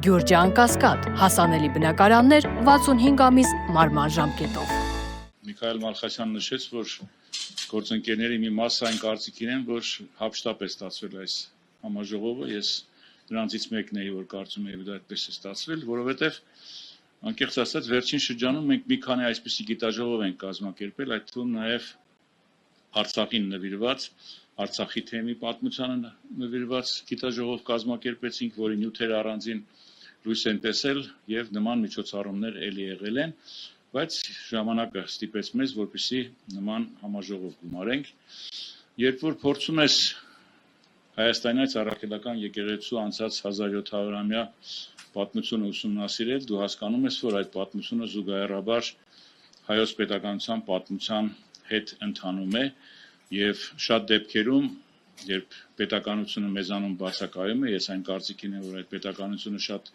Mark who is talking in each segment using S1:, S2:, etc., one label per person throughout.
S1: Գյուրջան Կասկադ, հասանելի բնակարաններ 65 ամիս մարման ժամկետով։
S2: Միքայել Մալխասյանն նշեց, որ գործընկերների մի մասը այն կարծիքին են, որ հապշտապ է ստացվել այս համաժողովը, ես նրանցից մեկն էի, որ կարծում էի, որ այդպես է ստացվել, որովհետև անկեղծ ասած վերջին շրջանում մենք մի քանի այսպիսի գիտաժողով ենք կազմակերպել, այդ թվում նաև Արցախին նվիրված, Արցախի թեմի պատմությանը նվիրված գիտաժողով կազմակերպեցինք, որի նյութերը առանձին լույս են տեսել եւ նման միջոցառումներ ելի եղել են, բայց ժամանակը ստիպեց մեզ, որպեսզի նման համաժողով գումարենք, երբ որ փորձում ես Հայաստանից առաքելական եկեղեցու անցած 1700-ամյա պատմությունը ուսումնասիրել, դու հասկանում ես, որ այդ պատմությունը զուգահեռաբար հայոց պետականության պատմության հետ ընթանում է եւ շատ դեպքերում, երբ պետականությունը մեզանում բացակայում է, ես այն կարծիքին եմ, որ այդ պետականությունը շատ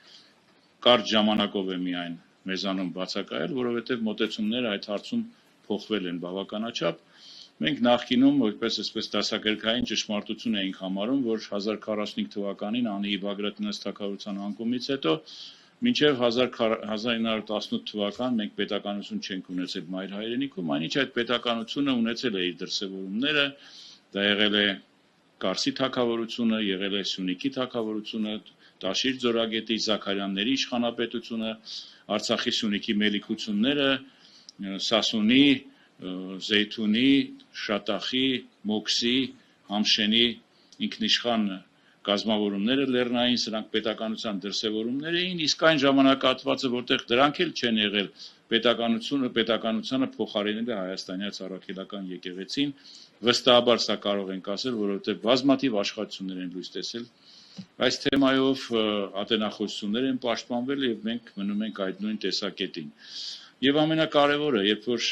S2: կարճ ժամանակով է միայն մեզանում բացակայել, որովհետեւ մոտեցումները այդ հարցում փոխվել են բավականաչափ։ Մենք նախկինում որպես այսպես դասագրքային ճշմարտություն էինք համարում, որ 1045 թվականին Անիի Բագրատունյաց թագավորության անկումից հետո մինչև 1918 թվական մենք պետականություն չենք ունեցել մայր հայրենիքում, այնինչ այդ պետականությունը ունեցել է իր դրսևորումները, դա եղել է Կարսի թագավորությունը, եղել է Սյունիքի թագավորությունը, Տաշիր Ձորագետի, Զաքարյանների իշխանապետությունը, Արցախի Սյունիքի մելիքությունները, Սասունի, Զեյթունի, Շատախի, Մոքսի, Համշենի ինքնիշխան կազմավորումները լեռնային, սրանք պետականության դրսևորումներ էին, իսկ այն ժամանակահատվածը, որտեղ դրանք էլ չեն եղել, պետականությունը փոխարինել է հայաստանյաց առաքելական եկեղեցին, վստահաբար սա կարող ենք ասել, որովհետև բազմաթիվ աշխատություններ են լույս տեսել այս թեմայով, ատենախոսություններ են պաշտպանվել եւ մենք մնում ենք այդ նույն տեսակետին։ Եվ ամենակարևորը, երբ որ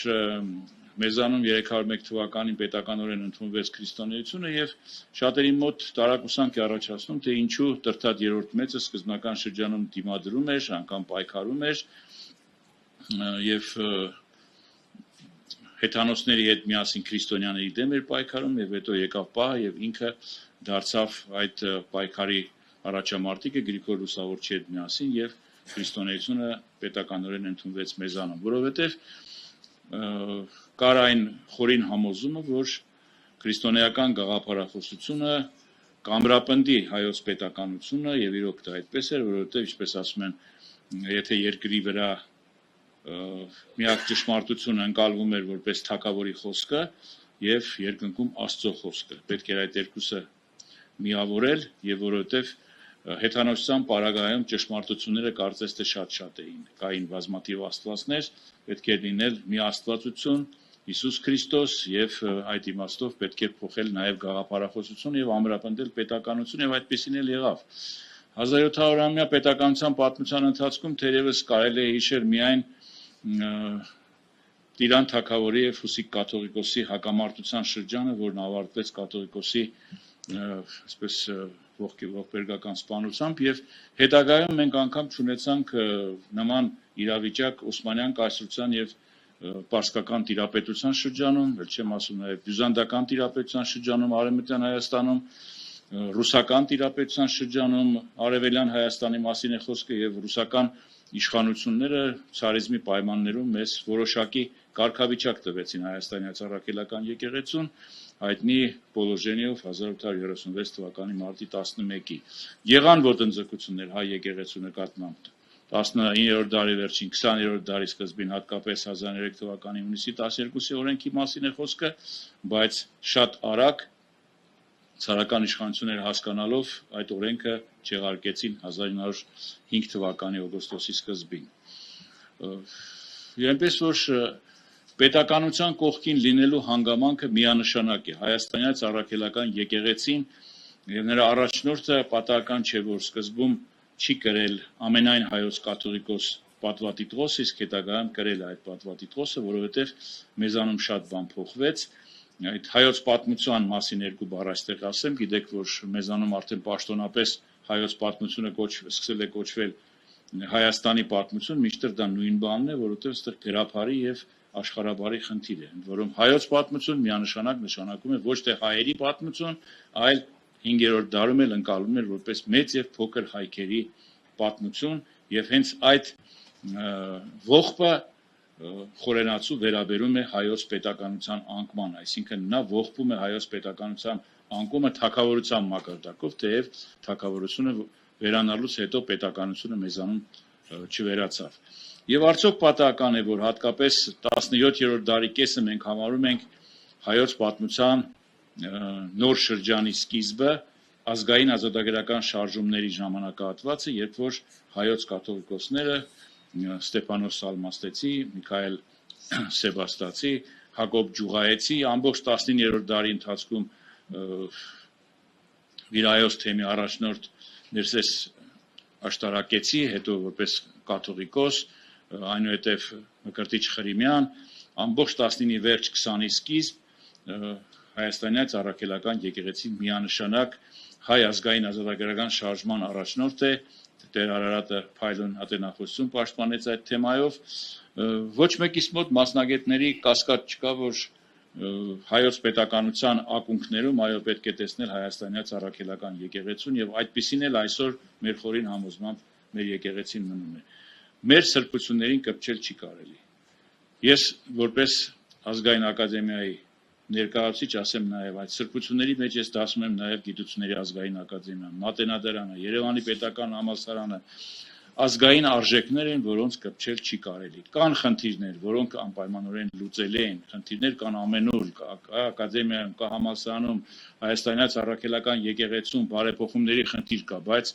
S2: մեզանում 301 թվականին պետականորեն ընդունվեց քրիստոնեությունը եւ շատերի մոտ տարակուսանք է առաջացնում, թե ինչու Տրթատ 3-րդ մեծը սկզբնական շրջանում դիմադրում էր, անգամ պայքարում էր եւ հեթանոսների հետ միասին քրիստոնյաների դեմ էր պայքարում եւ հետո եկավ պահը եւ ինքը դարձավ այդ պայքարի առաջամարտիկը Գրիգոր Լուսավորչի հետ միասին եւ քրիստոնեությունը պետականորեն ընդունվեց մեզանում, որովհետեւ կար այն խորին համոզումը, որ քրիստոնեական գաղափարախոսությունը կամրապնդի հայոց պետականությունը եւ իրոք դա այդպես էր, որովհետեւ ինչպես ասում են, եթե երկրի վրա միակ ճշմարտությունը ընկալվում էր որպես թագավորի խոսքը եւ երկնքում Աստծո խոսքը, պետք էր այդ երկուսը միավորել եւ որովհետեւ հեթանոսության պարագայում ճշմարտությունները կարծես թե շատ էին, կային բազմաթիվ աստվածներ, պետք էր լինել մի աստվածություն, Հիսուս Քրիստոս եւ այդ իմաստով պետք է փոխել նաեւ գաղափարախոսությունը եւ ամրապնդել պետականությունը եւ այդպեսին էլ եղավ։ 1700-ամյա պետականության պատմության ընթացքում թերևս կարելի է հիշել միայն Տիրան թագավորի եւ Հուսիկ կաթողիկոսի հակամարտության շրջանը, որն ավարտվեց կաթողիկոսի այսպես ողբերգական սպանությամբ եւ հետագայում մենք անգամ ունեցանք նման իրավիճակ Օսմանյան կայսրության եւ պարսկական տիրապետության շրջանում, ել չեմ ասում նաեւ բյուզանդական տիրապետության շրջանում Արևմտյան Հայաստանում, ռուսական տիրապետության շրջանում Արևելյան Հայաստանի մասին է խոսքը եւ ռուսական իշխանությունները ցարիզմի պայմաններում մեզ որոշակի կարգավիճակ տվեցին հայաստանյաց առաքելական եկեղեցուն հայտնի Պոլոժենիով 1836 թվականի մարտի 11-ի։ Եղան ոտնձգություններ հայ եկեղեցու նկատմամբ 19-րդ դարի վերջին 20-րդ դարի սկզբին հատկապես 2003 թվականի հունիսի 12-ի օրենքի մասին է խոսքը, բայց շատ արագ ցարական իշխանությունները հասկանալով այդ օրենքը չեղարկեցին 1905 թվականի օգոստոսի սկզբին։ Այնպես որ պետականության կողքին լինելու հանգամանքը միանշանակ է հայաստանյաց առաքելական եկեղեցին եւ նրա առաջնորդը պատահական չէ որ սկզբում չի կրել ամենայն հայոց կաթողիկոս պատվատիտղոս, իսկ հետագայում կրել է այդ պատվատիտղոսը, որովհետեւ մեզանում շատ բան փոխվեց։ Այդ հայոց պատմության մասին երկու բառ այստեղ ասեմ, գիտեք որ մեզանում արդեն պաշտոնապես հայոց պատմությունը սկսել է կոչվել Հայաստանի պատմություն, մինչդեռ դա նույն բանն է, որովհետեւ այստեղ գրաբարի եւ աշխարհաբարի խնդիր է, որում հայոց պատմություն միանշանակ նշանակում է ոչ թե հայերի պատմություն, այլ 5-րդ դարում էլ ընկալում էր որպես մեծ եւ փոքր հայքերի պատմություն եւ հենց այդ ողբը խորենացու վերաբերում է հայոց պետականության անկման, այսինքն նա ողբում է հայոց պետականության անկումը թագավորության մակարդակով, թեև թագավորությունը վերանալուց հետո պետականությունը մեզանում չվերացավ։ Եվ արդյոք պատահական է, որ հատկապես 17-րդ դարի կեսը մենք համարում ենք հայոց պատմության նոր շրջանի սկիզբը, ազգային ազատագրական շարժումների ժամանակահատվածը, երբ որ հայոց կաթողիկոսները Ստեփանոս Սալմաստեցի, Միքայել Սեբաստացի, Հակոբ Ջուղայեցի ամբողջ 19-րդ դարի ընթացքում վիրայոց թեմի առաջնորդ Ներսես Աշտարակեցի, հետո որպես կաթողիկոս, այնուհետև Մկրտիչ Խրիմյան, ամբողջ 19-ի վերջ 20-ի սկիզբ հայաստանյաց առաքելական եկեղեցի միանշանակ հայ ազգային ազատագրական շարժման առաջնորդ է, Տեր Արարատը փայլուն ատենախոսություն պաշտպանեց այդ թեմայով, ոչ մեկիս մոտ մասնագետների կասկած չկա, որ հայոց պետականության ակունքներում այո պետք է տեսնել հայաստանյաց առաքելական եկեղեցուն եւ այդպիսին էլ այսօր մեր խորին համոզմամբ մեր եկեղեցին մնում է։ Մեր սրբություններին կպչել չի կարելի։ Ես որպես ազգային ակադեմիայի ներկայացուցիչ ասեմ նաև այդ սրբությունների մեջ ես դասում եմ նաև գիտությունների ազգային ակադեմիան, Մատենադարանը, Երևանի պետական համալսարանը, ազգային արժեքներ են, որոնց կպչել չի կարելի։ Կան խնդիրներ, որոնք անպայմանորեն լուծելի են, խնդիրներ կան ամենուր, կա ակադեմիայում, կա համալսարանում, հայաստանյաց առաքելական եկեղեցում բարեփոխումների խնդիր կա, բայց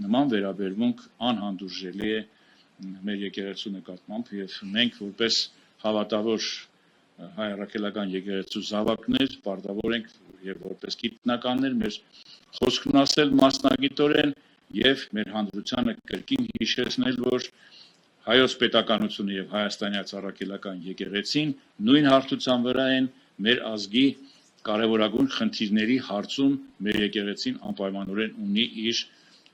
S2: նման վերաբերմունք անհանդուրժելի է մեր եկեղեցու նկատմամբ եւ մենք որպես հավատավոր հայ առաքելական եկեղեցու զավակներ պարտավոր ենք եւ որպես գիտնականներ մեր խոսքն ասել մասնագիտորեն եւ մեր հանրությանը կրկին հիշեցնել, որ հայոց պետականությունը եւ հայաստանյաց առաքելական եկեղեցին նույն հարթության վրա են մեր ազգի կարևորագույն խնդիրների հարցում մեր եկեղեցին անպայմանորեն ունի իր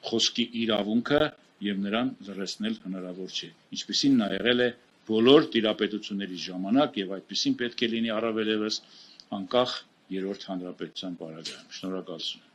S2: խոսքի իրավունքը եւ նրան լրացնել հնարավոր չէ, ինչպիսին նա եղել է բոլոր տիրապետությունների ժամանակ եւ այդպեսին պետք է լինի առավելևս անկախ երրորդ հանրապետության պարագայում։ Շնորհակալություն։